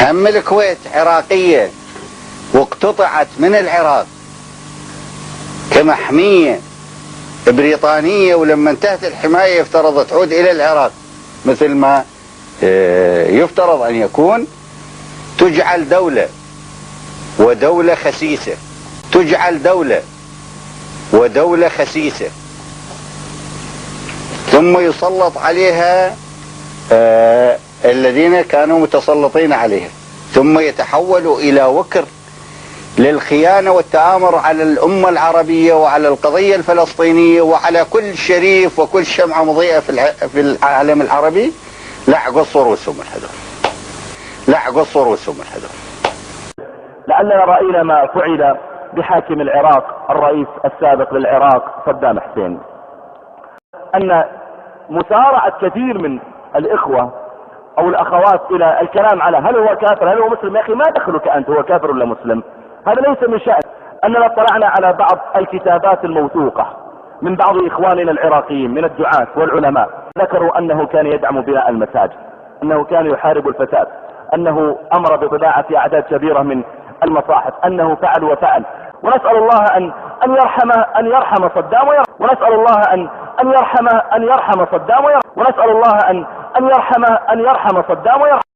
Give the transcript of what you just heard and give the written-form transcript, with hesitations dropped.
هم الكويت عراقية واقتطعت من العراق كمحمية بريطانية، ولما انتهت الحماية يفترض تعود إلى العراق مثل ما يفترض أن يكون. تجعل دولة ودولة خسيسة، تجعل دولة ودولة خسيسة، ثم يسلط عليها الذين كانوا متسلطين عليها، ثم يتحولوا إلى وكر للخيانة والتآمر على الأمة العربية وعلى القضية الفلسطينية وعلى كل شريف وكل شمعة مضيئة في العالم العربي. لا قصوا رؤوسهم الحذر، لا قصوا رؤوسهم الحذر. لعلنا رأينا ما فعل بحاكم العراق الرئيس السابق للعراق صدام حسين، أن مسارعة كثير من الإخوة أو الأخوات إلى الكلام على هل هو كافر هل هو مسلم. يا أخي ما دخلك أنت هو كافر ولا مسلم، هذا ليس من شأن. أننا اطلعنا على بعض الكتابات الموثوقة من بعض إخواننا العراقيين من الدعاة والعلماء، ذكروا أنه كان يدعم بناء المساجد، أنه كان يحارب الفساد، أنه أمر بطباعة أعداد كبيرة من المصاحف، أنه فعل وفعل. ونسأل الله أن يرحم صدام ويرحم، ونسأل الله أن يرحم صدام ويرحم، ونسأل الله أن يرحم صدام ويرحم.